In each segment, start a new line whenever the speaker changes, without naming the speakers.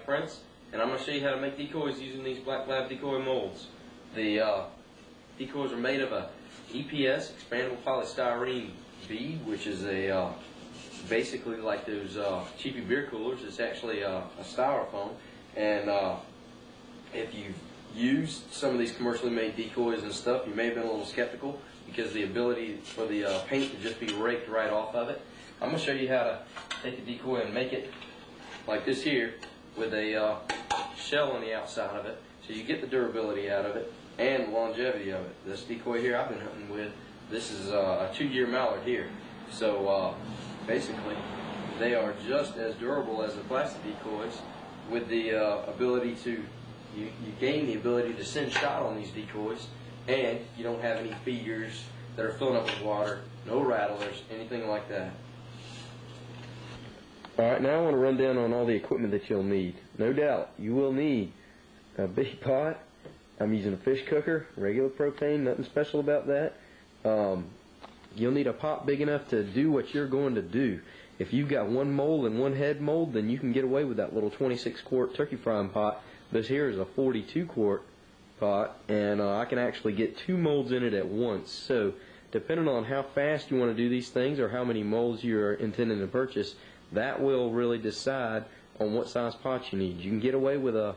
Prince, and I'm going to show you how to make decoys using these Black Lab decoy molds. The decoys are made of a EPS, expandable polystyrene bead, which is a basically like those cheapy beer coolers. It's actually a styrofoam, and if you've used some of these commercially made decoys and stuff, you may have been a little skeptical because the ability for the paint to just be raked right off of it. I'm going to show you how to take a decoy and make it like this here with a shell on the outside of it, so you get the durability out of it and the longevity of it. This decoy here I've been hunting with, this is a 2-year mallard here, so basically they are just as durable as the plastic decoys, with the ability to you gain the ability to send shot on these decoys, and you don't have any feeders that are filling up with water, no rattlers, anything like that. Alright, now I want to run down on all the equipment that you'll need. No doubt, you will need a big pot. I'm using a fish cooker, regular propane, nothing special about that. You'll need a pot big enough to do what you're going to do. If you've got one mold and one head mold, then you can get away with that little 26-quart turkey frying pot. This here is a 42-quart pot, and I can actually get 2 molds in it at once. So depending on how fast you want to do these things or how many molds you're intending to purchase, that will really decide on what size pot you need. You can get away with a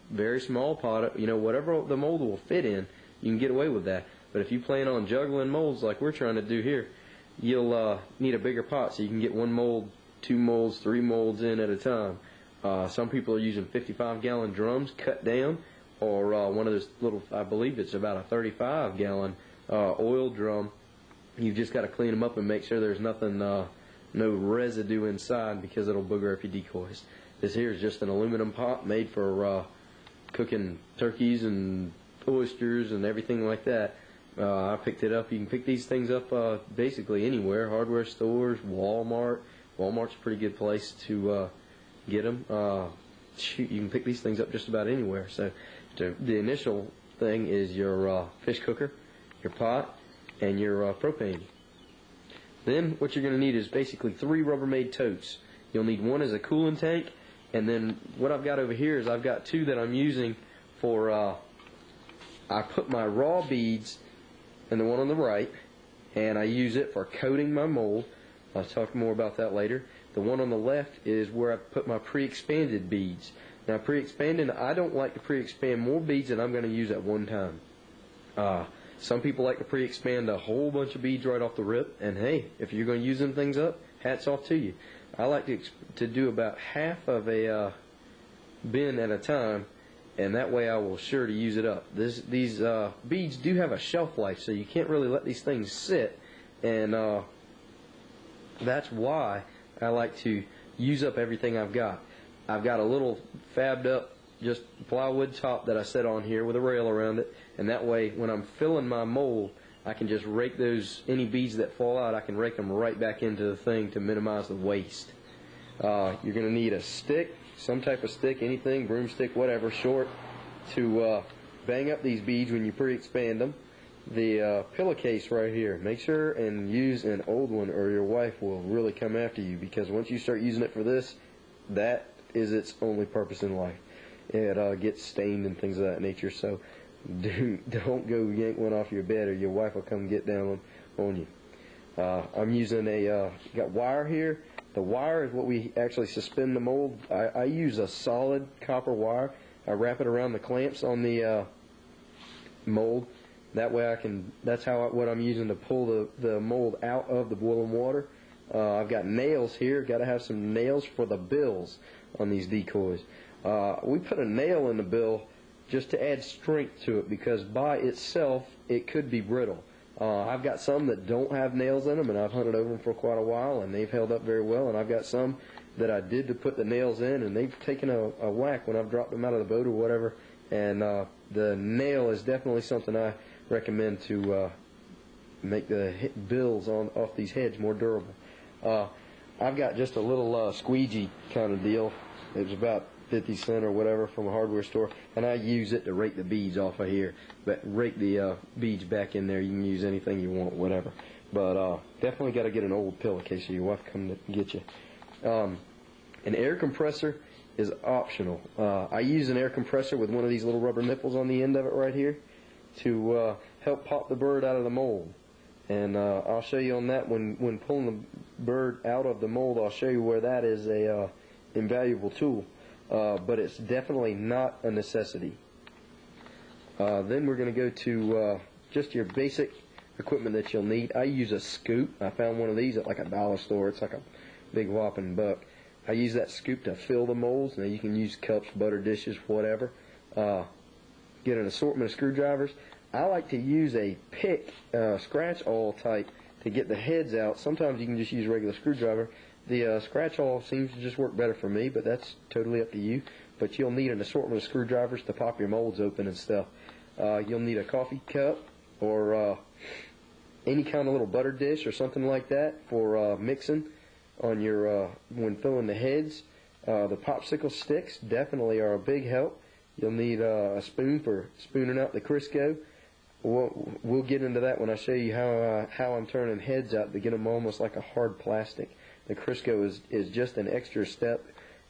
very small pot, whatever the mold will fit in, you can get away with that. But if you plan on juggling molds like we're trying to do here, you'll need a bigger pot so you can get 1 mold, 2 molds, 3 molds in at a time. Some people are using 55-gallon drums cut down, or one of those little, I believe it's about a 35-gallon oil drum. You've just got to clean them up and make sure there's nothing, no residue inside, because it'll booger up your decoys. This here is just an aluminum pot made for cooking turkeys and oysters and everything like that. I picked it up. You can pick these things up basically anywhere, hardware stores, Walmart. Walmart's a pretty good place to get them. You can pick these things up just about anywhere. So the initial thing is your fish cooker, your pot, and your propane. Then what you're going to need is basically 3 Rubbermaid totes. You'll need 1 as a cooling tank, and then what I've got over here is I've got 2 that I'm using for, I put my raw beads in the one on the right, and I use it for coating my mold. I'll talk more about that later. The one on the left is where I put my pre-expanded beads. Now pre-expanding, I don't like to pre-expand more beads than I'm going to use at one time. Some people like to pre-expand a whole bunch of beads right off the rip, and hey, if you're going to use them things up, hats off to you. I like to do about half of a bin at a time, and that way I will sure to use it up. These beads do have a shelf life, so you can't really let these things sit, and that's why I like to use up everything I've got. I've got a little fabbed up just plywood top that I set on here with a rail around it, and that way when I'm filling my mold, I can just rake any beads that fall out, I can rake them right back into the thing to minimize the waste. You're going to need a stick, some type of stick, anything, broomstick, whatever, short, to bang up these beads when you pre-expand them. The pillowcase right here, make sure and use an old one or your wife will really come after you, because once you start using it for this, that is its only purpose in life. It gets stained and things of that nature, so don't go yank one off your bed or your wife will come get down on you. I'm using got wire here. The wire is what we actually suspend the mold. I use a solid copper wire. I wrap it around the clamps on the mold. That way that's what I'm using to pull the mold out of the boiling water. I've got nails here. Got to have some nails for the bills on these decoys. We put a nail in the bill just to add strength to it, because by itself it could be brittle. I've got some that don't have nails in them, and I've hunted over them for quite a while, and they've held up very well. And I've got some that I did to put the nails in, and they've taken a whack when I've dropped them out of the boat or whatever. And the nail is definitely something I recommend to make the bills off these heads more durable. I've got just a little squeegee kind of deal. It's about 50 cents or whatever from a hardware store, and I use it to rake the beads off of here. But rake the beads back in there. You can use anything you want, whatever. But definitely got to get an old pillowcase so your wife come to get you. An air compressor is optional. I use an air compressor with one of these little rubber nipples on the end of it right here to help pop the bird out of the mold. And I'll show you on that when pulling the bird out of the mold. I'll show you where that is a invaluable tool, but it's definitely not a necessity. Then we're going to go to just your basic equipment that you'll need. I use a scoop. I found one of these at like a dollar store. It's like a big whopping buck. I use that scoop to fill the molds. Now you can use cups, butter dishes, whatever. Get an assortment of screwdrivers. I like to use a pick, scratch awl type to get the heads out. Sometimes you can just use a regular screwdriver. The scratch awl seems to just work better for me, but that's totally up to you. But you'll need an assortment of screwdrivers to pop your molds open and stuff. You'll need a coffee cup or any kind of little butter dish or something like that for mixing on your when filling the heads. The popsicle sticks definitely are a big help. You'll need a spoon for spooning out the Crisco. We'll get into that when I show you how I'm turning heads out to get them almost like a hard plastic. The Crisco is just an extra step.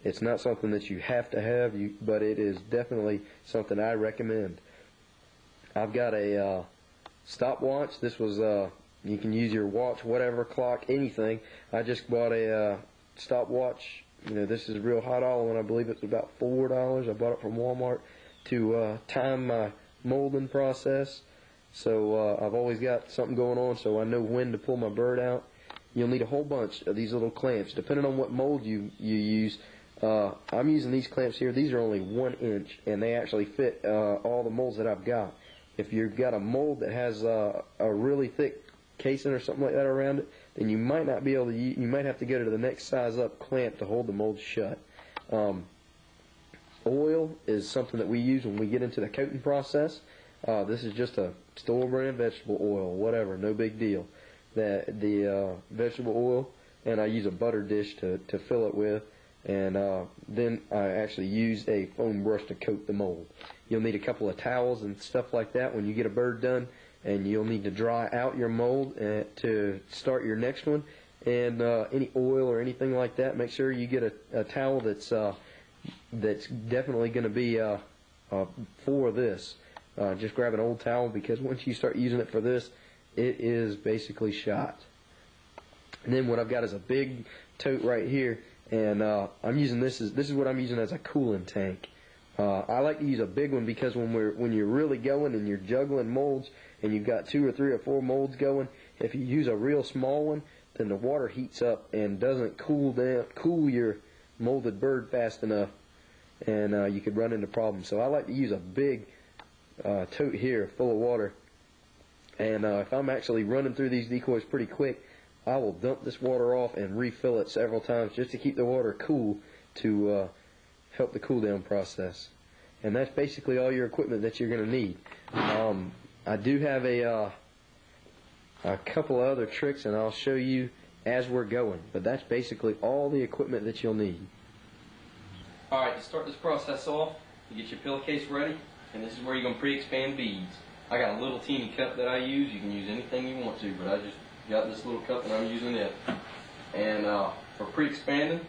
It's not something that you have to have, but it is definitely something I recommend. I've got a stopwatch. This was you can use your watch, whatever, clock, anything. I just bought a stopwatch. You know, this is a real hot oil, and I believe it's about $4. I bought it from Walmart to time my molding process. So I've always got something going on, so I know when to pull my bird out. You'll need a whole bunch of these little clamps, depending on what mold you use. I'm using these clamps here. These are only 1 inch, and they actually fit all the molds that I've got. If you've got a mold that has a really thick casing or something like that around it, then you might not be able to. You might have to go to the next size up clamp to hold the mold shut. Oil is something that we use when we get into the coating process. This is just a store brand vegetable oil, whatever, no big deal. The vegetable oil, and I use a butter dish to fill it with, and then I actually use a foam brush to coat the mold. You'll need a couple of towels and stuff like that when you get a bird done, and you'll need to dry out your mold to start your next one. And any oil or anything like that, make sure you get a towel that's definitely going to be for this. Just grab an old towel, because once you start using it for this, it is basically shot. And then what I've got is a big tote right here, and I'm using this is what I'm using as a cooling tank. I like to use a big one because when you're really going and you're juggling molds and you've got 2 or 3 or 4 molds going, if you use a real small one, then the water heats up and doesn't cool your molded bird fast enough, and you could run into problems. So I like to use a big tote here full of water, and if I'm actually running through these decoys pretty quick, I will dump this water off and refill it several times just to keep the water cool to help the cool down process. And that's basically all your equipment that you're going to need. I do have a couple of other tricks, and I'll show you as we're going, but that's basically all the equipment that you'll need. Alright, to start this process off, you get your pillowcase ready, and this is where you're going to pre-expand beads. I got a little teeny cup that I use. You can use anything you want to, but I just got this little cup and I'm using it. And for pre-expanding,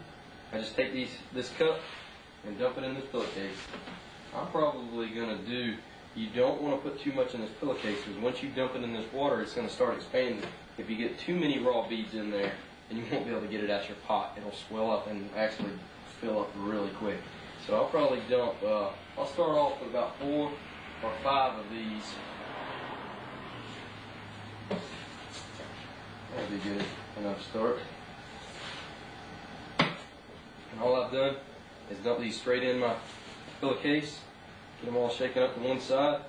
I just take this cup and dump it in this pillowcase. I'm probably going to do, you don't want to put too much in this pillowcase, because once you dump it in this water, it's going to start expanding. If you get too many raw beads in there, then you won't be able to get it out your pot. It'll swell up and actually fill up really quick. So I'll probably dump, I'll start off with about 4 or 5 of these. That'll be good enough start. And all I've done is dump these straight in my pillowcase, get them all shaken up to one side,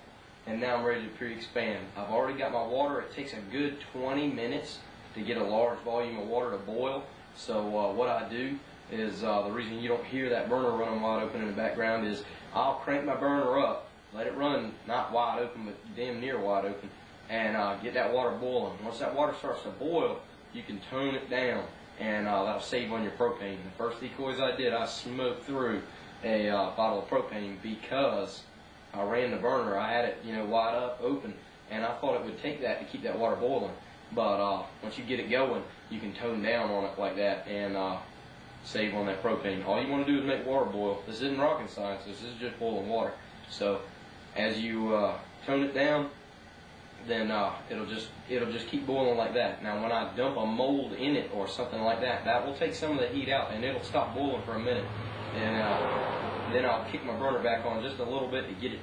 and now I'm ready to pre-expand. I've already got my water. It takes a good 20 minutes to get a large volume of water to boil. So what I do is, the reason you don't hear that burner running wide open in the background is I'll crank my burner up, let it run not wide open but damn near wide open, and get that water boiling. Once that water starts to boil, you can tone it down, and that'll save on your propane. The first decoys I did, I smoked through a bottle of propane because I ran the burner. I had it, wide up, open, and I thought it would take that to keep that water boiling. But once you get it going, you can tone down on it like that, and save on that propane. All you want to do is make water boil. This isn't rocket science. This is just boiling water. So as you tone it down, then it'll just keep boiling like that. Now when I dump a mold in it or something like that, that will take some of the heat out and it'll stop boiling for a minute. And then I'll kick my burner back on just a little bit to get it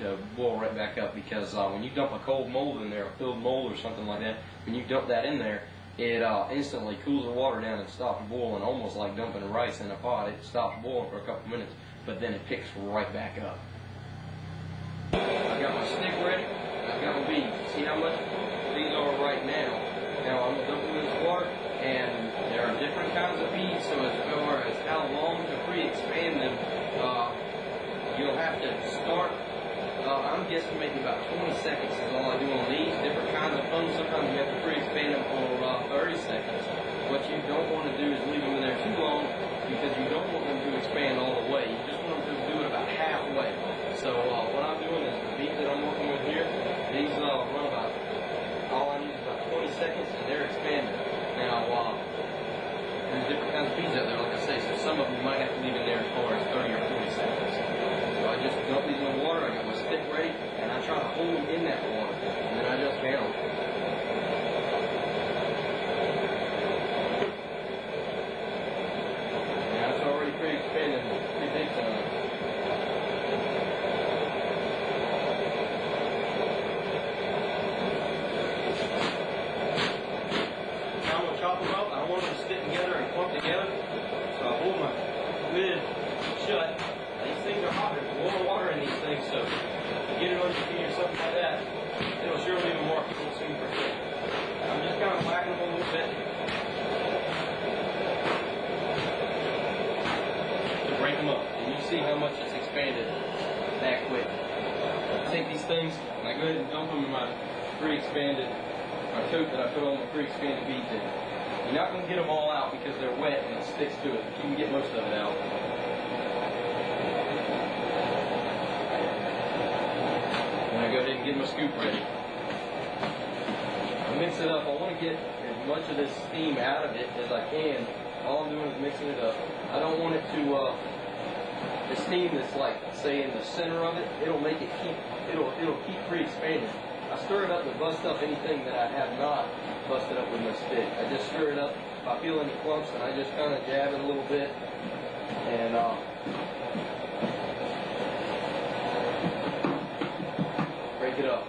to boil right back up, because when you dump a cold mold in there, a filled mold or something like that, when you dump that in there, it instantly cools the water down and stops boiling, almost like dumping rice in a pot. It stops boiling for a couple minutes, but then it picks right back up. I got my stick ready. I've got my beads. See how much these are right now. Now I'm dumping this water, and there are different kinds of beads, so as far as how long to pre-expand them, you'll have to start, I'm guesstimating about 20 seconds is all I do on these. Different kinds of foam, sometimes you have to pre-expand them for 30 seconds. What you don't want to do is leave them in there too long, because you don't want them to expand all the way. You just want them to do it about halfway. So what I'm doing is the beads that I'm working with here, these run about, all I need is about 20 seconds and they're expanding. Now, there's different kinds of beads out there, like I say, so some of them you might have to leave in there as far as 30 or 40 seconds. So I just dump these in the water, I got my stick ready, and I try to hold them in that water, and then I just pan them. Now it's already pretty expanded, pretty big time. Chop them up. I don't want them to stick together and clump together. So I hold my lid shut. These things are hot. There's boiling water in these things, so if you get it on your feet or something like that, it'll surely even mark it real soon for sure. I'm just kind of whacking them a little bit to break them up. And you see how much it's expanded that quick. I take these things and I go ahead and dump them in my pre-expanded, my coat that I put on my pre-expanded beads in. You're not going to get them all out because they're wet and it sticks to it, but you can get most of it out. And I go ahead and get my scoop ready. I mix it up. I want to get as much of this steam out of it as I can. All I'm doing is mixing it up. I don't want it to, the steam that's like, say, in the center of it, it'll make it it'll keep pre-expanding. I stir it up to bust up anything that I have not busted up with my stick. I just stir it up. If I feel any clumps, and I just kind of jab it a little bit, and break it up.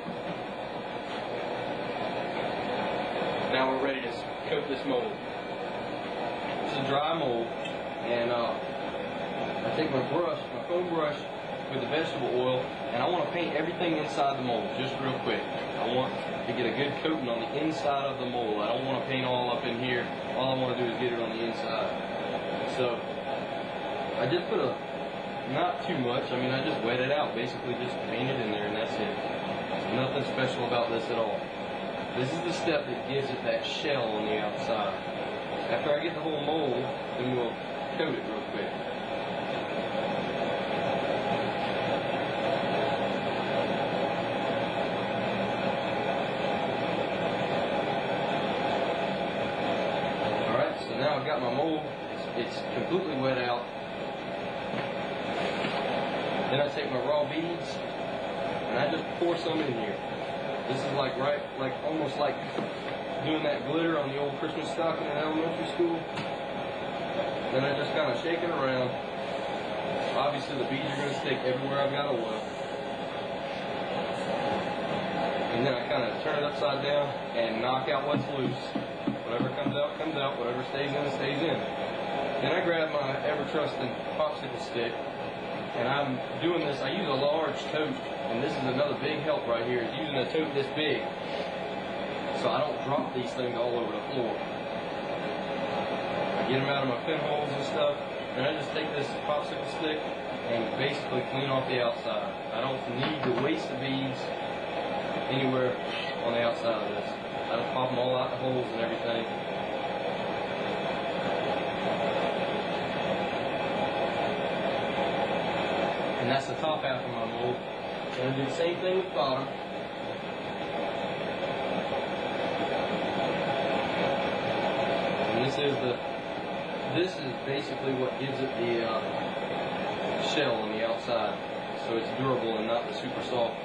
Now we're ready to coat this mold. It's a dry mold, and I take my brush, my foam brush, with the vegetable oil, and I want to paint everything inside the mold just real quick. I want to get a good coating on the inside of the mold. I don't want to paint all up in here. All I want to do is get it on the inside. So I just put not too much. I mean, I just wet it out, basically just paint it in there, and that's it. There's nothing special about this at all. This is the step that gives it that shell on the outside. After I get the whole mold, then we'll coat it real quick. Now I've got my mold, it's completely wet out. Then I take my raw beads and I just pour some in here. This is like almost like doing that glitter on the old Christmas stocking in elementary school. Then I just kind of shake it around. Obviously the beads are going to stick everywhere I've got oil. And then I kind of turn it upside down and knock out what's loose. Whatever comes out, comes out. Whatever stays in, stays in. Then I grab my ever-trusting popsicle stick, and I'm doing this. I use a large tote, and this is another big help right here, is using a tote this big, so I don't drop these things all over the floor. I get them out of my pinholes and stuff, and I just take this popsicle stick and basically clean off the outside. I don't need to waste the beads anywhere on the outside of this. I just pop them all out the holes and everything. And that's the top half of my mold. I'm going to do the same thing with the bottom. And this is the this is basically what gives it the shell on the outside, so it's durable and not the super soft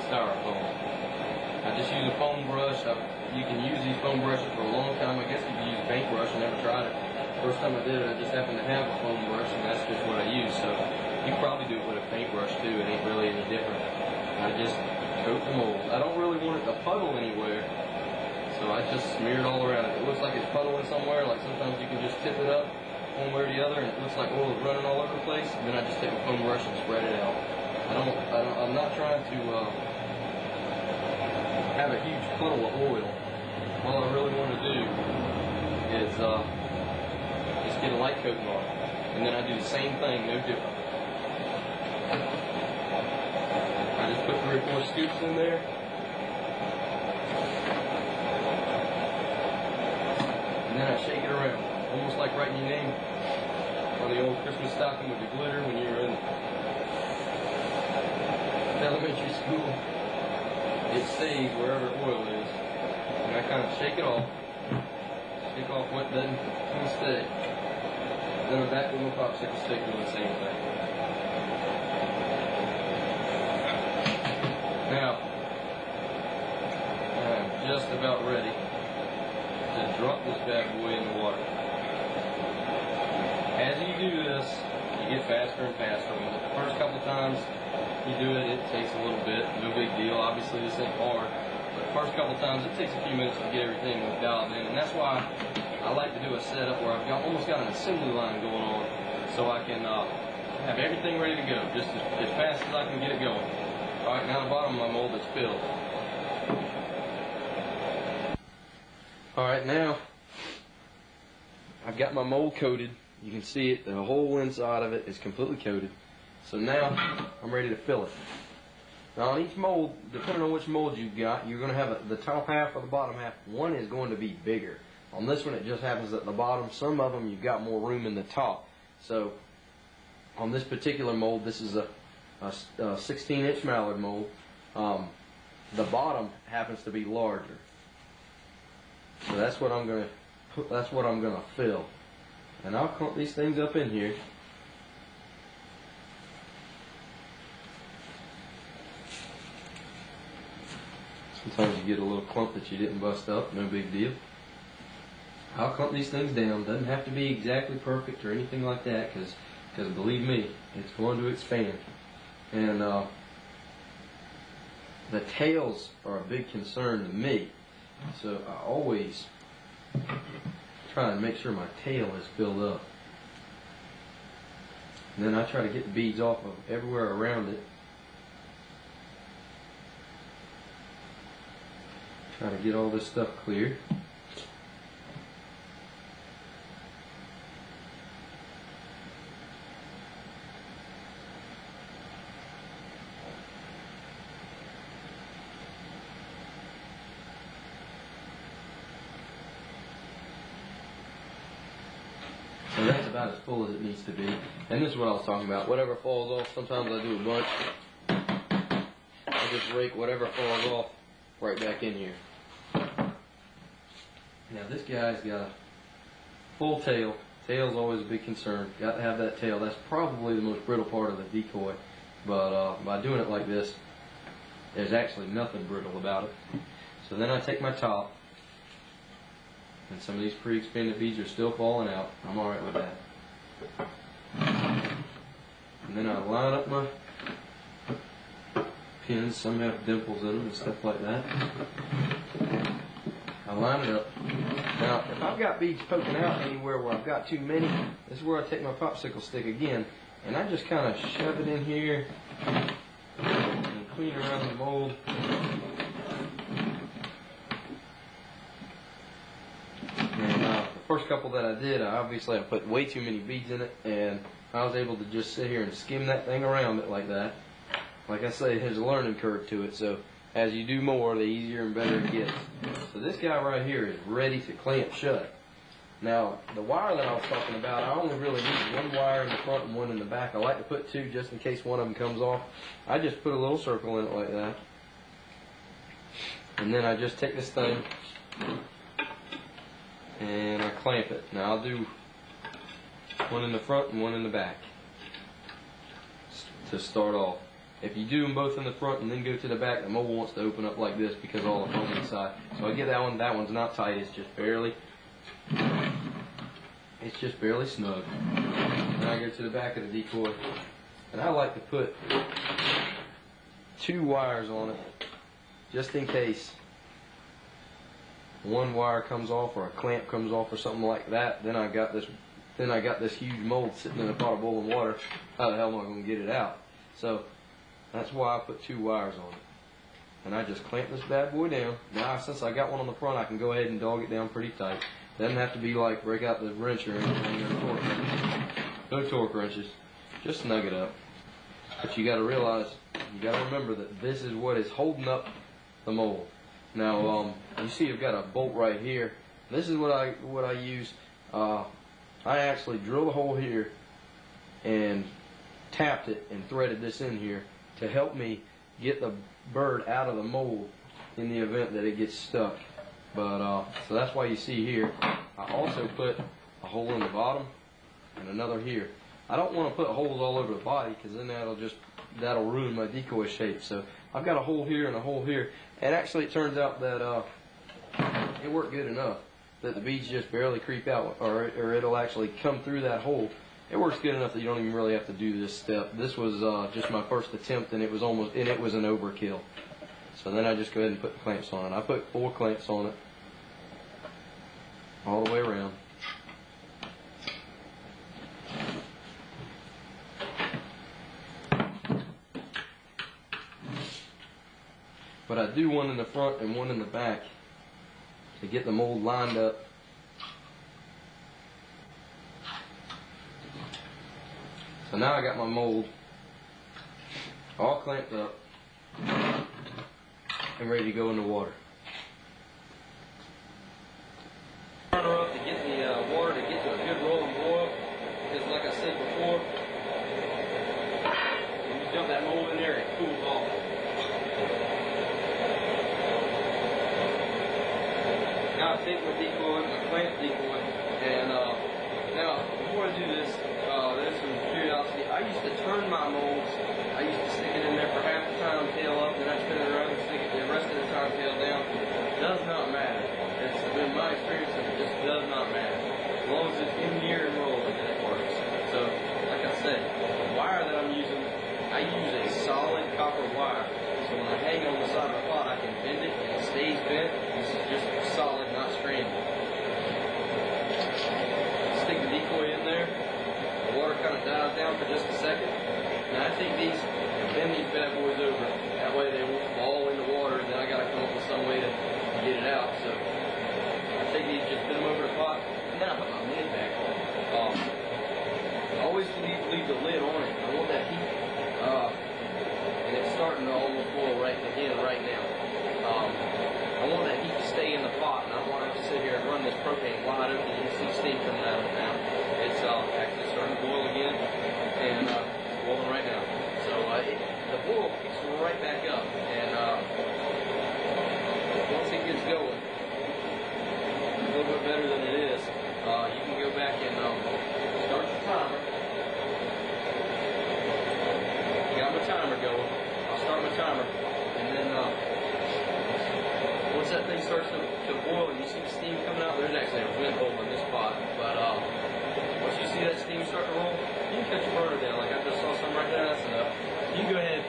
styrofoam. I just use a foam brush. You can use these foam brushes for a long time. I guess you can use a paintbrush. I never tried it. First time I did it, I just happened to have a foam brush, and that's just what I use. So you can probably do it with a paintbrush too. It ain't really any different. I just coat the mold. I don't really want it to puddle anywhere, so I just smear it all around it. It looks like it's puddling somewhere, like sometimes you can just tip it up one way or the other and it looks like oil is running all over the place, and then I just take a foam brush and spread it out. I'm not trying to have a huge puddle of oil. All I really want to do is just get a light coating on it, and then I do the same thing, no different. I just put 3 or 4 scoops in there. And then I shake it around, almost like writing your name on the old Christmas stocking with the glitter when you were in elementary school. It stays wherever oil is. And I kind of shake it off. Shake off what doesn't stay. Then I'm back with my popsicle stick doing the same thing. Now, I'm just about ready to drop this bad boy in the water. As you do this, you get faster and faster. The first couple times you do it, it takes a little bit, no big deal. Obviously this ain't hard, but the first couple times it takes a few minutes to get everything dialed in, and that's why I like to do a setup where I've almost got an assembly line going on, so I can have everything ready to go, just as fast as I can get it going. Alright, now the bottom of my mold is filled. Alright, now I've got my mold coated. You can see it, the whole inside of it is completely coated. So now I'm ready to fill it. Now on each mold, depending on which mold you've got, you're going to have the top half or the bottom half. One is going to be bigger. On this one it just happens at the bottom. Some of them you've got more room in the top. So on this particular mold, this is a 16-inch mallard mold. The bottom happens to be larger. So that's what I'm going to put, that's what I'm going to fill. And I'll clump these things up in here. Sometimes you get a little clump that you didn't bust up, no big deal. I'll clump these things down. Doesn't have to be exactly perfect or anything like that, because believe me, it's going to expand. And the tails are a big concern to me, so I always try and make sure my tail is filled up. And then I try to get the beads off of everywhere around it. Try to get all this stuff clear. So that's about as full as it needs to be. And this is what I was talking about. Whatever falls off, sometimes I do a bunch. I just rake whatever falls off right back in here. Now this guy's got a full tail. Tail's always a big concern. Got to have that tail. That's probably the most brittle part of the decoy. But by doing it like this, there's actually nothing brittle about it. So then I take my top, and some of these pre-expanded beads are still falling out. I'm alright with that. And then I line up my pins. Some have dimples in them and stuff like that. I line it up. Now, if I've got beads poking out anywhere where I've got too many, this is where I take my popsicle stick again, and I just kind of shove it in here and clean around the mold. And the first couple that I did, obviously I put way too many beads in it, and I was able to just sit here and skim that thing around it like that. Like I say, there's a learning curve to it, so as you do more, the easier and better it gets. So this guy right here is ready to clamp shut. Now, the wire that I was talking about, I only really need one wire in the front and one in the back. I like to put two just in case one of them comes off. I just put a little circle in it like that. And then I just take this thing and I clamp it. Now I'll do one in the front and one in the back to start off. If you do them both in the front and then go to the back, the mold wants to open up like this because all the foam inside. So I get that one. That one's not tight. It's just barely snug. Then I go to the back of the decoy, and I like to put 2 wires on it, just in case one wire comes off or a clamp comes off or something like that. Then I got this huge mold sitting in a pot of boiling water. How the hell am I going to get it out? So that's why I put 2 wires on it. And I just clamp this bad boy down. Now, since I got one on the front, I can go ahead and dog it down pretty tight. Doesn't have to be like break out the wrench or anything or torque wrench. No torque wrenches. Just snug it up. But you got to realize, you got to remember that this is what is holding up the mold. Now, you see I've got a bolt right here. This is what I use. I actually drilled a hole here and tapped it and threaded this in here to help me get the bird out of the mold in the event that it gets stuck. But so that's why you see here I also put a hole in the bottom and another here. I don't want to put holes all over the body because then that'll ruin my decoy shape. So I've got a hole here and a hole here, and actually it turns out that it worked good enough that the beads just barely creep out, or it'll actually come through that hole. It works good enough that you don't even really have to do this step. This was just my first attempt, and it was an overkill. So then I just go ahead and put the clamps on it. I put 4 clamps on it all the way around. But I do one in the front and one in the back to get the mold lined up. So now I got my mold all clamped up and ready to go in the water. Turn her up to get the water to get to a good rolling boil, because like I said before, when you dump that mold in there, it cools off. Now I take my decoy, my clamp decoy, and now before I do this, there's some curiosity. I used to turn my molds. I used to stick it in there for half the time, tail up, then I spin it around and stick it the rest of the time, tail down. It does not matter. It's been my experience that it just does not matter. As long as it's in here and rolling, then it works. So, like I said, the wire that I'm using, I use a solid copper wire. So when I hang on the side of the pot, I can bend it and it stays bent. This is just solid, not stranded. Stick the decoy in there. The water kind of dies down for just a second. Now I take these and bend these bad boys over. That way they won't fall in the water, and then I got to come up with some way to get it out. So I take these, just bend them over the pot, and then I put my lid back on. I always leave the lid on it. I want that heat. And it's starting to almost boil right now. I want that heat to stay in the pot, and I don't want to have to sit here and run this propane wide open. You can see steam coming out of it now. It's actually starting to boil again, and it's boiling right now. So the boil kicks right back up, and once it gets going, a little bit better than it is, you can go back and start the timer. Got my timer going. I'll start my timer, and then once that thing starts to boil and you see the steam coming out, there's actually a wind hole in this pot, but once you see that steam start to roll, you can cut your burner down. Like I just saw some right there, that's enough. You can go ahead,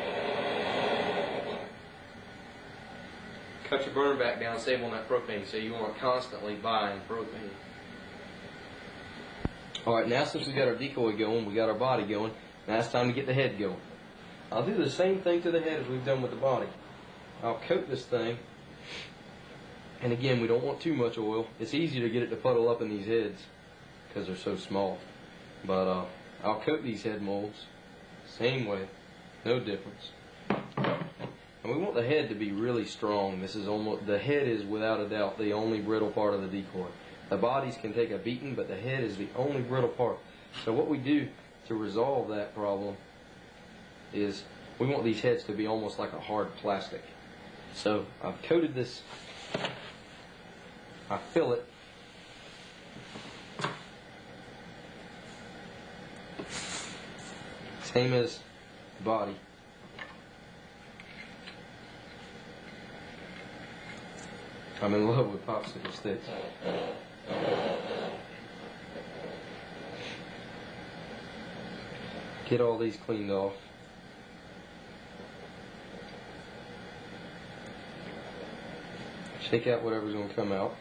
cut your burner back down, save on that propane, so you aren't constantly buying propane. Alright, now since we got our decoy going, we got our body going, now it's time to get the head going. I'll do the same thing to the head as we've done with the body. I'll coat this thing, and again, we don't want too much oil. It's easy to get it to puddle up in these heads because they're so small. But I'll coat these head molds same way, no difference. And we want the head to be really strong. The head is without a doubt the only brittle part of the decoy. The bodies can take a beating, but the head is the only brittle part. So what we do to resolve that problem is we want these heads to be almost like a hard plastic. So I've coated this, I fill it Same as the body. I'm in love with popsicle sticks. Get all these cleaned off. Shake out whatever's going to come out.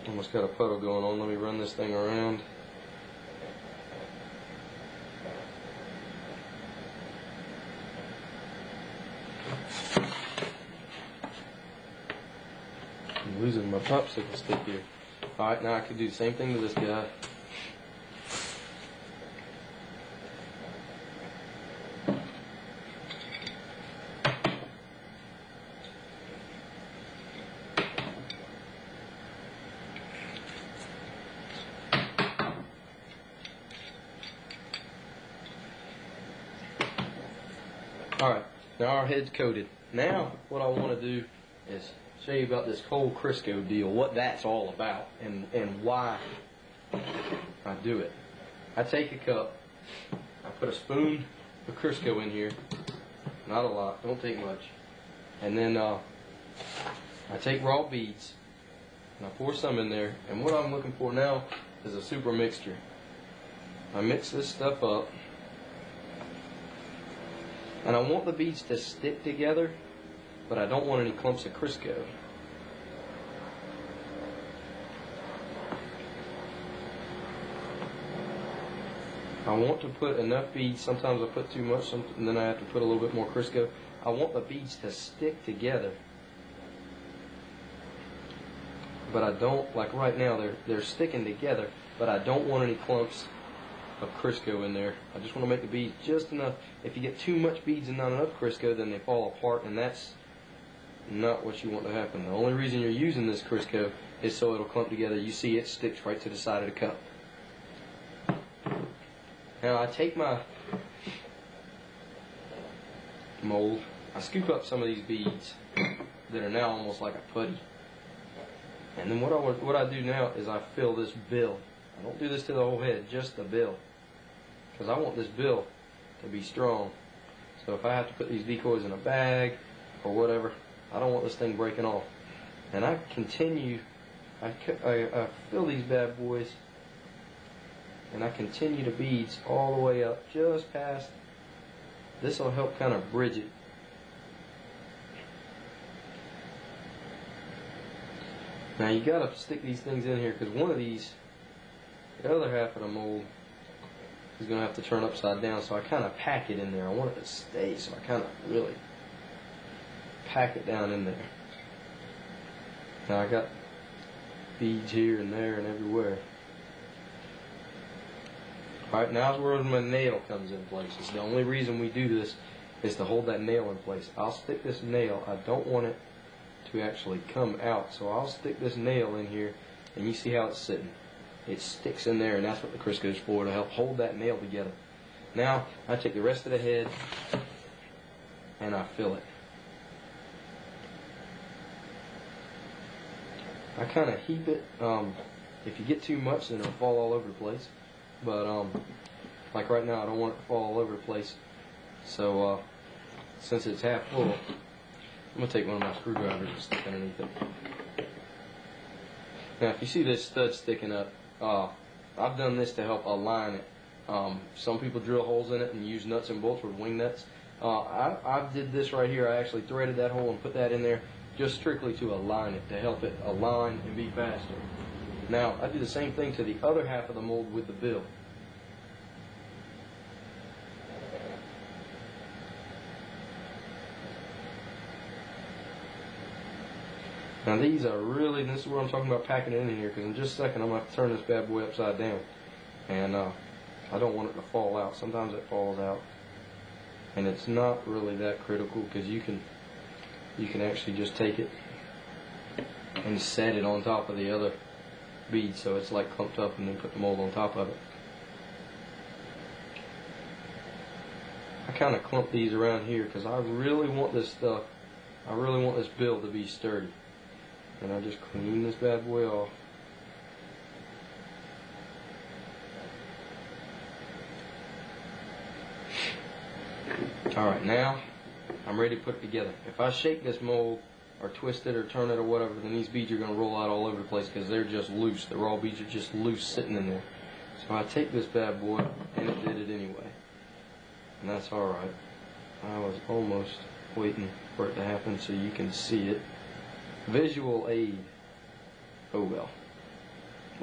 Almost got a puddle going on. Let me run this thing around. I'm losing my popsicle stick here. Alright, now I can do the same thing to this guy. Alright, now our head's coated. Now, what I want to do is show you about this whole Crisco deal, what that's all about, and why I do it. I take a cup, I put a spoon of Crisco in here, not a lot, don't take much, and then I take raw beads, and I pour some in there, and what I'm looking for now is a super mixture. I mix this stuff up, and I want the beads to stick together, but I don't want any clumps of Crisco. I want to put enough beads, sometimes I put too much, and then I have to put a little bit more Crisco. I want the beads to stick together. But I don't, like right now, they're sticking together, but I don't want any clumps of Crisco in there. I just want to make the beads just enough. If you get too much beads and not enough Crisco, then they fall apart, and that's not what you want to happen. The only reason you're using this Crisco is so it'll clump together. You see it sticks right to the side of the cup. Now I take my mold, I scoop up some of these beads that are now almost like a putty. And then what I do now is I fill this bill. I don't do this to the whole head, just the bill. Because I want this bill to be strong. So if I have to put these decoys in a bag or whatever, I don't want this thing breaking off. And I continue, I fill these bad boys, and I continue the beads all the way up, just past. This will help kind of bridge it. Now you got to stick these things in here, because one of these, the other half of the mold, is going to have to turn upside down, so I kind of pack it in there. I want it to stay, so I kind of really pack it down in there. Now I got beads here and there and everywhere. Alright, now's where my nail comes in place. It's the only reason we do this is to hold that nail in place. I'll stick this nail, I don't want it to actually come out, so I'll stick this nail in here, and you see how it's sitting. It sticks in there, and that's what the Crisco's for, to help hold that nail together. Now, I take the rest of the head, and I fill it. I kind of heap it. If you get too much, then it'll fall all over the place. But like right now, I don't want it to fall all over the place. So since it's half full, I'm gonna take one of my screwdrivers and stick underneath it. Now, if you see this stud sticking up, I've done this to help align it. Some people drill holes in it and use nuts and bolts with wing nuts. I did this right here. I actually threaded that hole and put that in there just strictly to align it, to help it align and be faster. Now, I do the same thing to the other half of the mold with the bill. Now these are really, this is where I'm talking about packing it in here, because in just a second I'm going to have to turn this bad boy upside down. And I don't want it to fall out. Sometimes it falls out. And it's not really that critical, because you can actually just take it and set it on top of the other bead, so it's like clumped up, and then put the mold on top of it. I kind of clump these around here because I really want this stuff, I really want this bill to be sturdy. And I just clean this bad boy off. Alright, now I'm ready to put it together. If I shake this mold or twist it or turn it or whatever, then these beads are going to roll out all over the place because they're just loose. The raw beads are just loose sitting in there. So I take this bad boy, and it did it anyway. And that's alright. I was almost waiting for it to happen so you can see it. Visual aid. Oh well.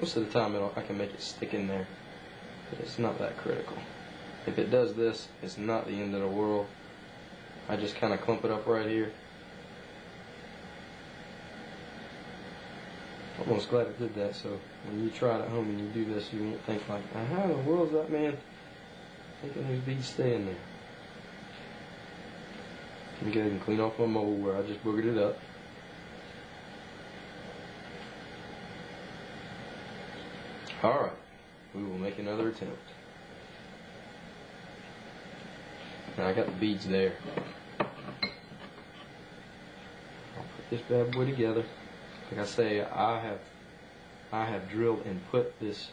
Most of the time I can make it stick in there. But it's not that critical. If it does this, it's not the end of the world. I just kind of clump it up right here. Almost glad I did that, so when you try it at home and you do this, you won't think like, how in the world is that man thinking there's beads staying there? Let me go ahead and clean off my mold where I just boogered it up. Alright, we will make another attempt. Now I got the beads there. I'll put this bad boy together. Like I say, I have drilled and put this.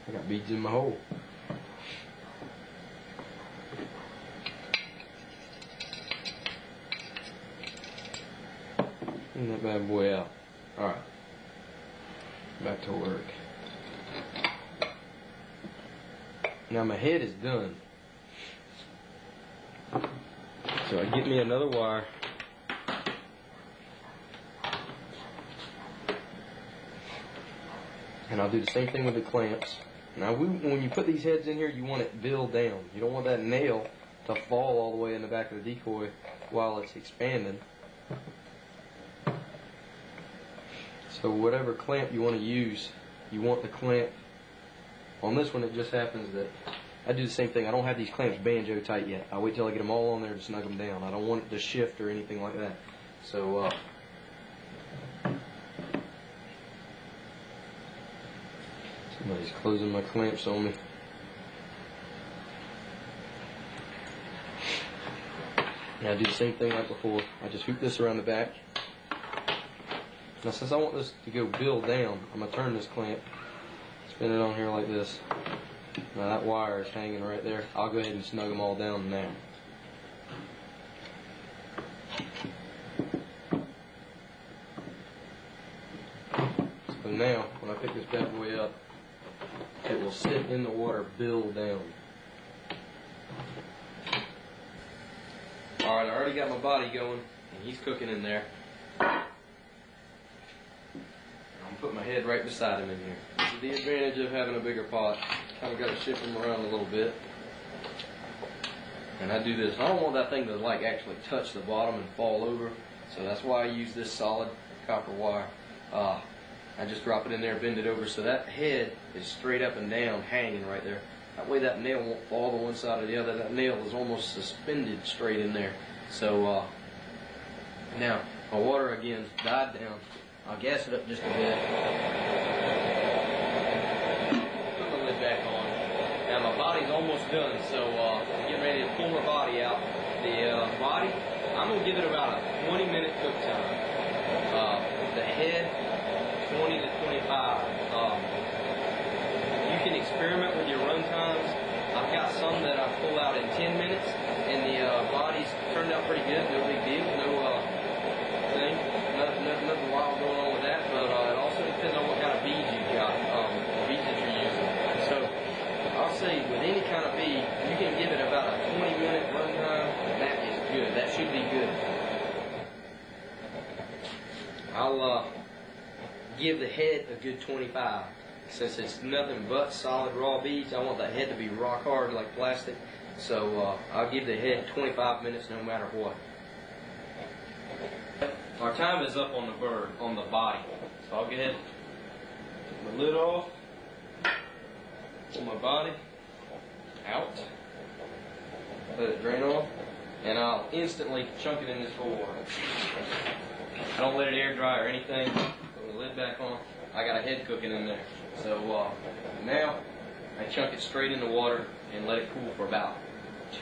I got beads in my hole. Clean that bad boy out. Alright. Back to work. Now my head is done. So I get me another wire. And I'll do the same thing with the clamps. Now when you put these heads in here, you want it billed down. You don't want that nail to fall all the way in the back of the decoy while it's expanding. So whatever clamp you want to use, you want the clamp. On this one it just happens that I do the same thing. I don't have these clamps banjo tight yet. I wait till I get them all on there to snug them down. I don't want it to shift or anything like that. So somebody's closing my clamps on me. Now I do the same thing like before. I just hoop this around the back. Now since I want this to go bill down, I'm going to turn this clamp, spin it on here like this. Now that wire is hanging right there. I'll go ahead and snug them all down now. So now, when I pick this bad boy up, it will sit in the water, bill down. Alright, I already got my body going, and he's cooking in there. Put my head right beside him in here. This is the advantage of having a bigger pot. Kind of got to shift him around a little bit. And I do this. I don't want that thing to like actually touch the bottom and fall over. So that's why I use this solid copper wire. I just drop it in there, bend it over so that head is straight up and down, hanging right there. That way that nail won't fall to one side or the other. That nail is almost suspended straight in there. So now my water again died down. I'll gas it up just a bit. Put the lid back on. Now my body's almost done, so I'm getting ready to pull my body out. The body, I'm going to give it about a 20-minute cook time. The head, 20 to 25. You can experiment with your run times. I've got some that I pull out in 10 minutes, and the body's turned out pretty good. No big deal. No thing. Nothing wild going on with that, but it also depends on what kind of beads you've got, the beads that you're using. So I'll say with any kind of bead, you can give it about a 20-minute run time, and that is good. That should be good. I'll give the head a good 25. Since it's nothing but solid raw beads, I want the head to be rock hard like plastic. So I'll give the head 25 minutes no matter what. Our time is up on the bird, on the body. So I'll go ahead, take my lid off, pull my body out, let it drain off, and I'll instantly chunk it in this cold water. I don't let it air dry or anything. Put the lid back on. I got a head cooking in there. So now I chunk it straight in the water and let it cool for about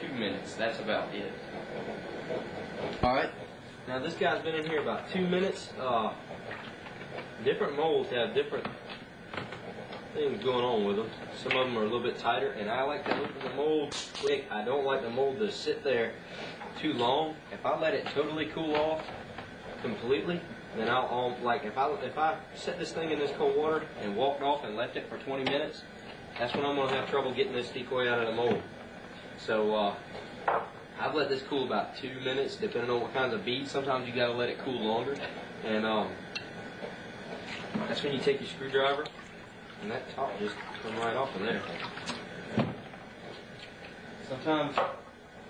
2 minutes. That's about it. Alright. Now this guy's been in here about 2 minutes. Different molds have different things going on with them. Some of them are a little bit tighter, and I like to open the mold quick. I don't like the mold to sit there too long. If I let it totally cool off completely, then I'll like if I set this thing in this cold water and walked off and left it for 20 minutes, that's when I'm gonna have trouble getting this decoy out of the mold. So I've let this cool about 2 minutes, depending on what kinds of beads. Sometimes you gotta let it cool longer, and that's when you take your screwdriver, and that top just comes right off of there. Sometimes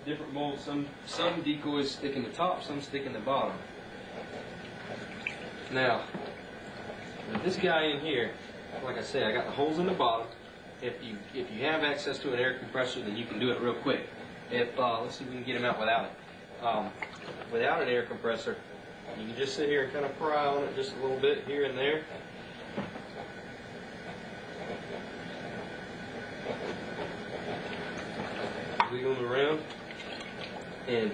different molds, some decoys stick in the top, some stick in the bottom. Now, with this guy in here, like I said, I got the holes in the bottom. If you have access to an air compressor, then you can do it real quick. Let's see if we can get him out without it. Without an air compressor, you can just sit here and kind of pry on it just a little bit here and there. Wiggle him around, and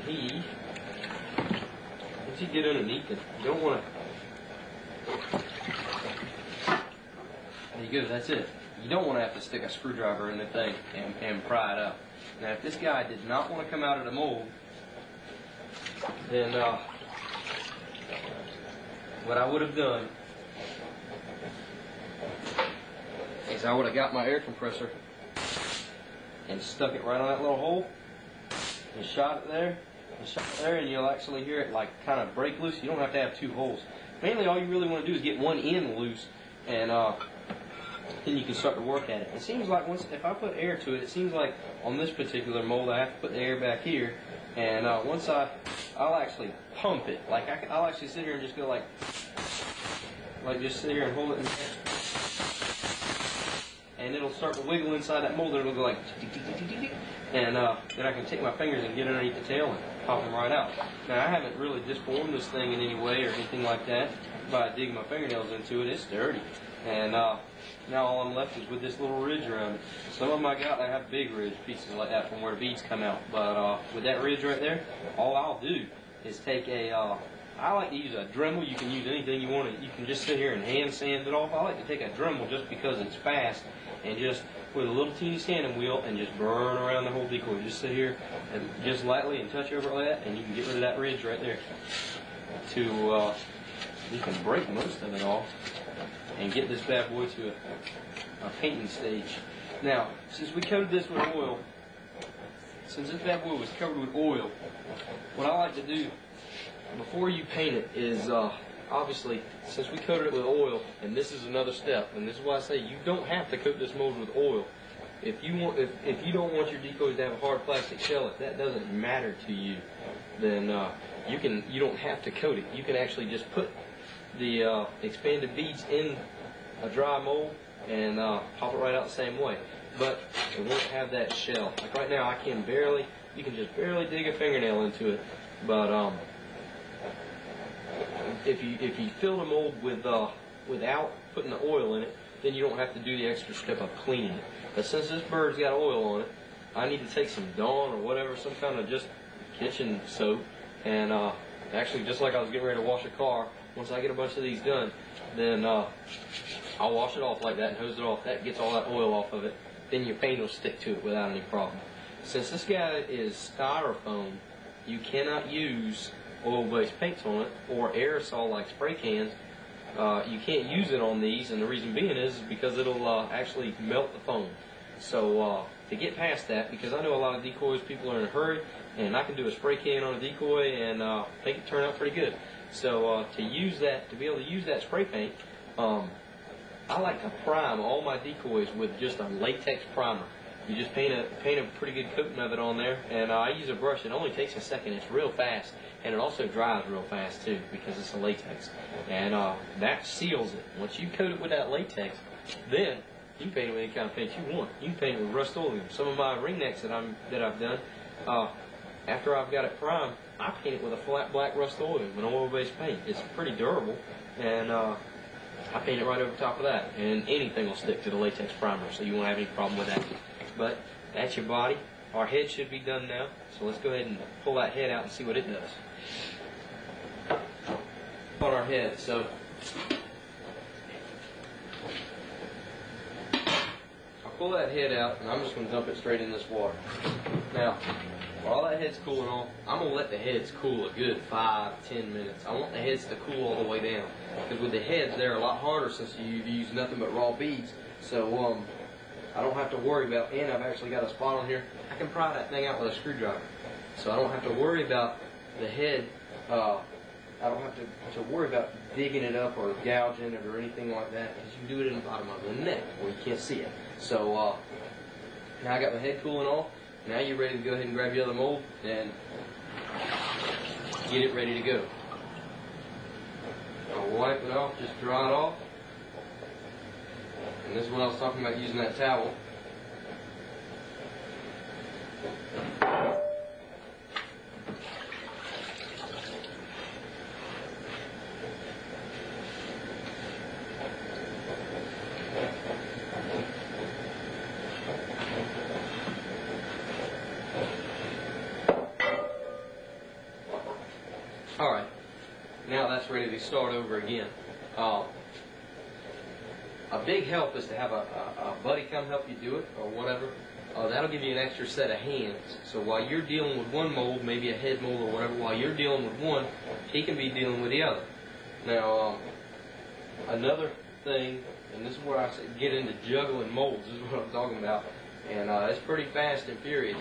once you get underneath it, you don't want to. There you go, that's it. You don't want to have to stick a screwdriver in the thing and pry it up. Now, if this guy did not want to come out of the mold, then what I would have done is I would have got my air compressor and stuck it right on that little hole and shot it there, and you'll actually hear it like kind of break loose. You don't have to have two holes. Mainly all you really want to do is get one end loose, and then you can start to work at it. It seems like if I put air to it, it seems like on this particular mold I have to put the air back here, and once I'll actually pump it. Like I'll actually sit here and just go like just sit here and hold it in there, and it'll start to wiggle inside that mold, and it'll go like and then I can take my fingers and get underneath the tail and pop them right out. Now, I haven't really disformed this thing in any way or anything like that by digging my fingernails into it. It's dirty. And now all I'm left is with this little ridge around it. Some of them I got, I have big ridge pieces like that from where the beads come out. But with that ridge right there, all I'll do is take I like to use a Dremel. You can use anything you want. You can just sit here and hand sand it off. I like to take a Dremel just because it's fast, and just with a little teeny sanding wheel and just burn around the whole decoy. Just sit here and just lightly and touch over it like that, and you can get rid of that ridge right there. You can break most of it off and get this bad boy to a painting stage. Now, since we coated this with oil, since this bad boy was covered with oil, what I like to do before you paint it is, obviously, since we coated it with oil, and this is another step, and this is why I say you don't have to coat this mold with oil. If you don't want your decoys to have a hard plastic shell, if that doesn't matter to you, then you don't have to coat it. You can actually just put the expanded beads in a dry mold and pop it right out the same way. But it won't have that shell. Like right now, you can just barely dig a fingernail into it. But if you fill the mold without putting the oil in it, then you don't have to do the extra step of cleaning it. But since this bird's got oil on it, I need to take some Dawn or whatever, some kind of just kitchen soap, and actually just like I was getting ready to wash a car, once I get a bunch of these done, then I'll wash it off like that and hose it off. That gets all that oil off of it. Then your paint will stick to it without any problem. Since this guy is styrofoam, you cannot use oil-based paints on it or aerosol like spray cans. You can't use it on these, and the reason being is because it'll actually melt the foam. So to get past that, because I know a lot of decoys, people are in a hurry, and I can do a spray can on a decoy and make it turn out pretty good. So to be able to use that spray paint, I like to prime all my decoys with just a latex primer. You just paint a pretty good coating of it on there, and I use a brush. It only takes a second. It's real fast, and it also dries real fast too because it's a latex, and that seals it. Once you coat it with that latex, then you can paint it with any kind of paint you want. You can paint it with Rust-Oleum. Some of my ring necks that I've done, after I've got it primed, I paint it with a flat black Rust-Oleum, an oil-based paint. It's pretty durable, and I paint it right over top of that, and anything will stick to the latex primer, so you won't have any problem with that. But that's your body. Our head should be done now, so let's go ahead and pull that head out and see what it does. On our head, so pull that head out, and I'm just going to dump it straight in this water. Now, while that head's cooling off, I'm going to let the heads cool a good 5-10 minutes. I want the heads to cool all the way down. Because with the heads, they're a lot harder since you use nothing but raw beads. So I don't have to worry about, and I've actually got a spot on here. I can pry that thing out with a screwdriver. So I don't have to worry about the head. I don't have to worry about digging it up or gouging it or anything like that, because you can do it in the bottom of the neck where you can't see it. So now I got my head cooling off. Now you're ready to go ahead and grab your other mold and get it ready to go. I'll wipe it off, just dry it off. And this is what I was talking about, using that towel. Alright, now that's ready to start over again. A big help is to have a buddy come help you do it, or whatever. That'll give you an extra set of hands. So while you're dealing with one mold, maybe a head mold or whatever, while you're dealing with one, he can be dealing with the other. Now, another thing, and this is where I get into juggling molds, this is what I'm talking about. And it's pretty fast and furious.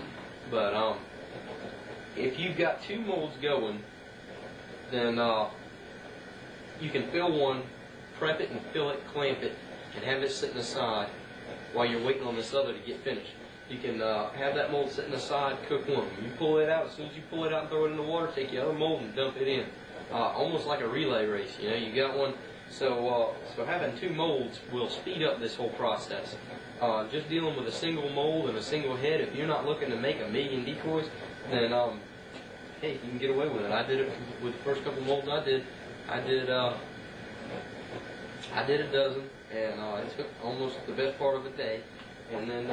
But if you've got two molds going, then you can fill one, prep it and fill it, clamp it, and have it sitting aside while you're waiting on this other to get finished. You can have that mold sitting aside, cook one. You pull it out, as soon as you pull it out and throw it in the water, take your other mold and dump it in. Almost like a relay race, you know, you got one. So having two molds will speed up this whole process. Just dealing with a single mold and a single head, if you're not looking to make a million decoys, then hey, you can get away with it. I did it with the first couple molds I did. I did a dozen, and it took almost the best part of a day. And then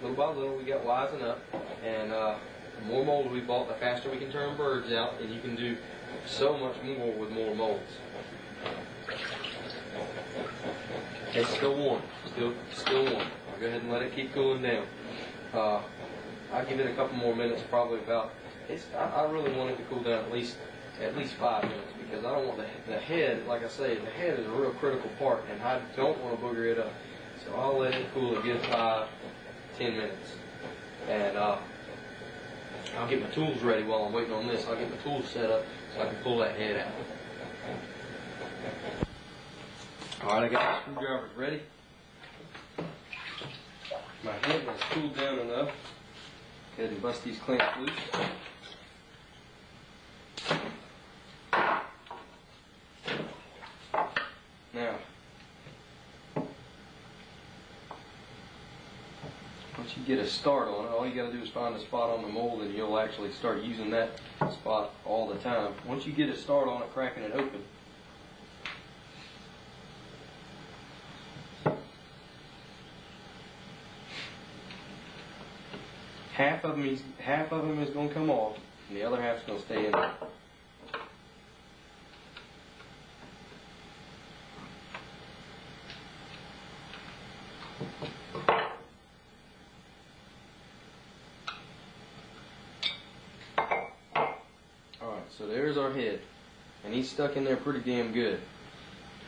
little by little we got wising up, and the more molds we bought, the faster we can turn birds out, and you can do so much more with more molds. It's still warm, still warm. I'll go ahead and let it keep cooling down. I'll give it a couple more minutes, probably about. I really want it to cool down at least 5 minutes, because I don't want the head, like I say, the head is a real critical part, and I don't want to booger it up. So I'll let it cool a good 5-10 minutes. And I'll get my tools ready while I'm waiting on this. I'll get my tools set up so I can pull that head out. Alright, I got my screwdrivers ready. My head has cooled down enough. Go ahead and bust these clamps loose. Now, once you get a start on it, all you got to do is find a spot on the mold, and you'll actually start using that spot all the time. Once you get a start on it, cracking it open, half of them is going to come off, and the other half is going to stay in there. So there's our head, and he's stuck in there pretty damn good.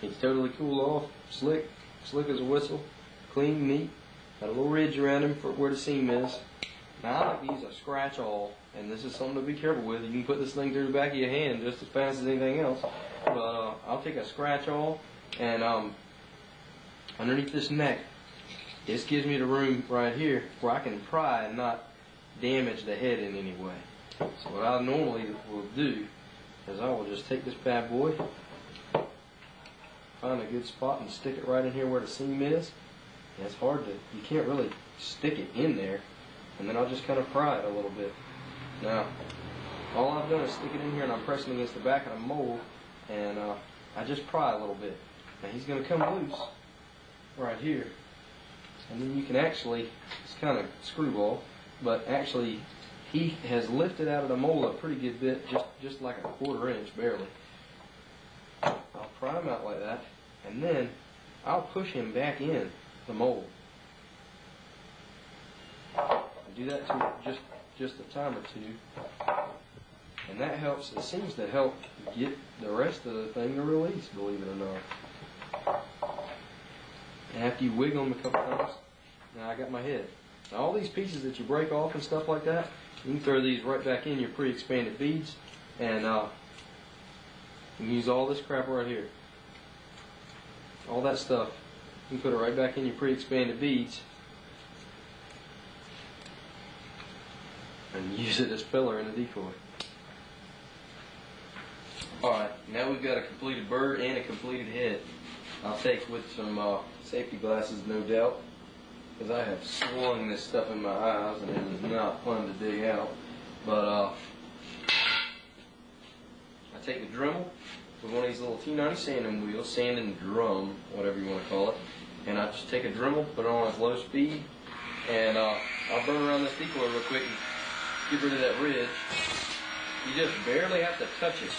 He's totally cooled off, slick as a whistle, clean, neat. Got a little ridge around him for where the seam is. Now I like to use a scratch awl, and this is something to be careful with. You can put this thing through the back of your hand just as fast as anything else. But I'll take a scratch awl, and underneath this neck, this gives me the room right here where I can pry and not damage the head in any way. So what I normally will do is I will just take this bad boy, find a good spot and stick it right in here where the seam is. And it's hard to, you can't really stick it in there. And then I'll just kind of pry it a little bit. Now, all I've done is stick it in here, and I'm pressing against the back of the mold, and I just pry a little bit. Now he's going to come loose right here. And then you can actually, it's kind of screwball, but actually he has lifted out of the mold a pretty good bit, just like a 1/4 inch, barely. I'll pry him out like that, and then I'll push him back in the mold. I do that to just a time or two, and that helps. It seems to help get the rest of the thing to release, believe it or not. And after you wiggle them a couple times, now I got my head. Now all these pieces that you break off and stuff like that, you can throw these right back in your pre-expanded beads, and you can use all this crap right here. All that stuff, you can put it right back in your pre-expanded beads and use it as filler in a decoy. Alright, now we've got a completed bird and a completed head. I'll take with some safety glasses, no doubt, because I have swung this stuff in my eyes and it is not fun to dig out. But I take the Dremel with one of these little T90 sanding wheels, sanding drum, whatever you want to call it, and I just take a Dremel, put it on at low speed, and I'll burn around this decoy real quick and get rid of that ridge. You just barely have to touch it.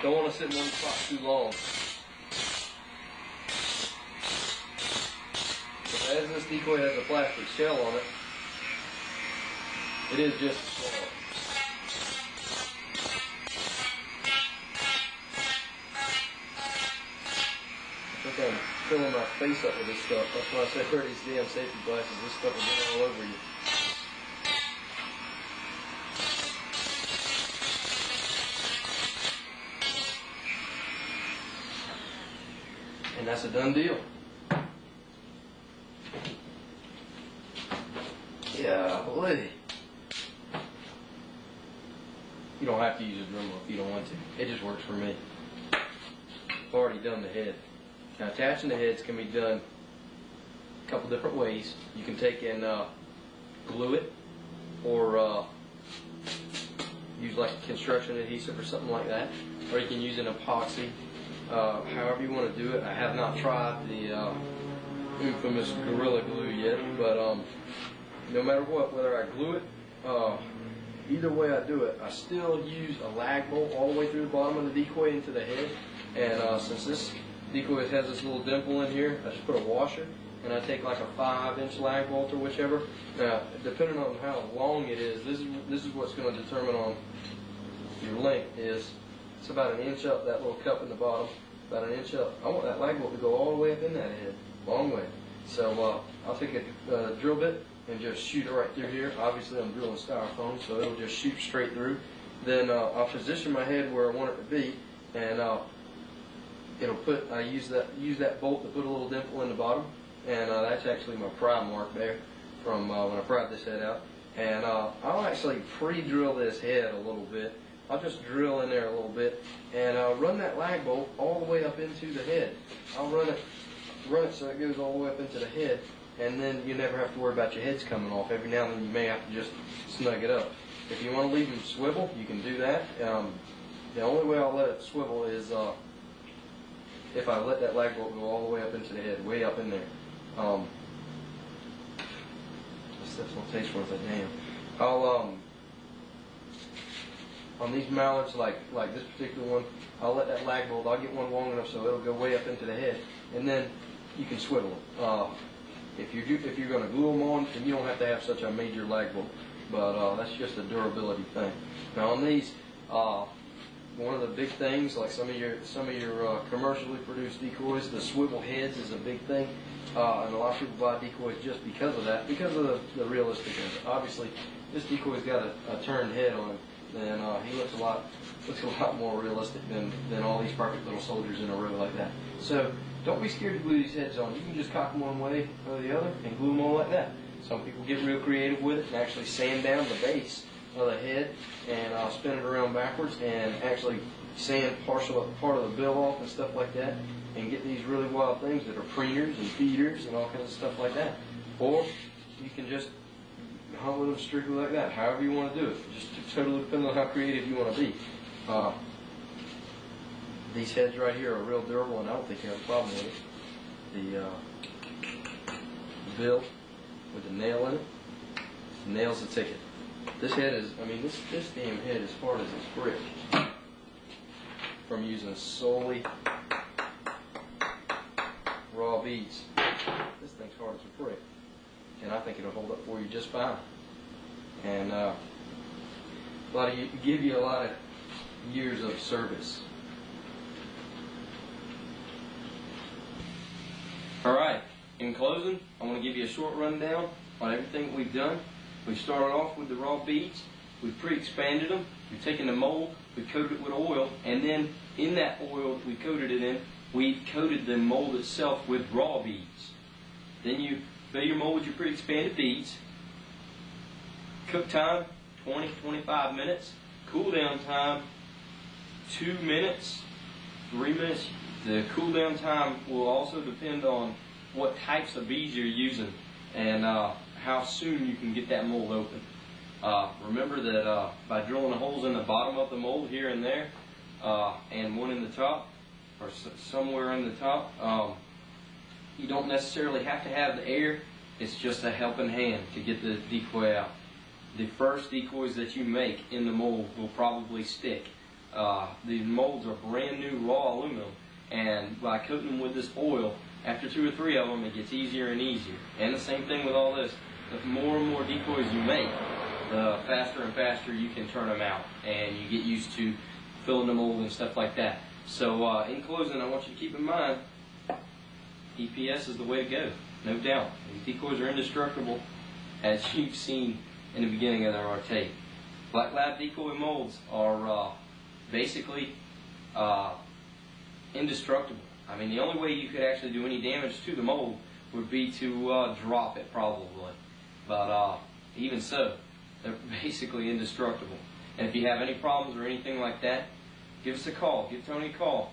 Don't want to sit in one spot too long. But as this decoy has a plastic shell on it, it is just small. I think I'm filling my face up with this stuff. That's why I say wear these damn safety glasses. This stuff will get all over you. And that's a done deal. Yeah, boy. You don't have to use a Dremel if you don't want to. It just works for me. I've already done the head. Now attaching the heads can be done a couple different ways. You can take and glue it, or use like a construction adhesive or something like that, or you can use an epoxy. However you want to do it. I have not tried the infamous Gorilla Glue yet, but no matter what, whether I glue it, either way I do it, I still use a lag bolt all the way through the bottom of the decoy into the head. And since this decoy has this little dimple in here, I just put a washer, and I take like a 5-inch lag bolt or whichever. Now, depending on how long it is, this is what's going to determine on your length. Is it's about 1 inch up that little cup in the bottom, about 1 inch up. I want that lag bolt to go all the way up in that head, long way. So I'll take a drill bit and just shoot it right through here. Obviously I'm drilling styrofoam, so it'll just shoot straight through. Then I'll position my head where I want it to be, and I use that bolt to put a little dimple in the bottom, and that's actually my pry mark there from when I pried this head out. And I'll actually pre-drill this head a little bit. I'll just drill in there a little bit, and I'll run that lag bolt all the way up into the head. I'll run it so it goes all the way up into the head, and then you never have to worry about your heads coming off. Every now and then you may have to just snug it up. If you want to leave them swivel, you can do that. The only way I'll let it swivel is if I let that lag bolt go all the way up into the head, way up in there. This stuff's gonna taste worth a damn. I'll on these mallards, like this particular one, I'll let that lag bolt, I'll get one long enough so it'll go way up into the head, and then you can swivel it. If you're going to glue them on, then you don't have to have such a major lag bolt, but that's just a durability thing. Now on these, one of the big things, like some of your commercially produced decoys, the swivel heads is a big thing, and a lot of people buy decoys just because of that, because of the realistic of it. Obviously, this decoy's got a turned head on him, and he looks a lot more realistic than all these perfect little soldiers in a row like that. So don't be scared to glue these heads on. You can just cock them one way or the other and glue them on like that. Some people get real creative with it and actually sand down the base of the head and spin it around backwards and actually sand part of the bill off and stuff like that, and get these really wild things that are preeners and feeders and all kinds of stuff like that. Or you can just hunt with them strictly like that, however you want to do it. Just totally depends on how creative you want to be. These heads right here are real durable, and I don't think you have a problem with it. The bill with the nail in it, the nail's the ticket. This head is, I mean, this damn head is hard as it's brick from using solely raw beads. This thing's hard as a brick, and I think it'll hold up for you just fine. And give you a lot of years of service. All right. In closing, I want to give you a short rundown on everything we've done. We started off with the raw beads. We've pre-expanded them. We've taken the mold, we've coated it with oil, and then in that oil that we coated it in, we've coated the mold itself with raw beads. Then you fill your mold with your pre-expanded beads. Cook time, 20-25 minutes. Cool down time, 2 minutes, 3 minutes. The cool down time will also depend on what types of beads you're using and how soon you can get that mold open. Remember that by drilling the holes in the bottom of the mold here and there, and one in the top, or somewhere in the top, you don't necessarily have to have the air. It's just a helping hand to get the decoy out. The first decoys that you make in the mold will probably stick. The molds are brand new raw aluminum, and by coating them with this oil, after 2 or 3 of them, it gets easier and easier. And the same thing with all this. The more and more decoys you make, the faster and faster you can turn them out, and you get used to filling the mold and stuff like that. So in closing, I want you to keep in mind, EPS is the way to go, no doubt. These decoys are indestructible, as you've seen in the beginning of our tape. Black Lab decoy molds are basically indestructible. I mean, the only way you could actually do any damage to the mold would be to drop it, probably. But even so, they're basically indestructible. And if you have any problems or anything like that, give us a call. Give Tony a call.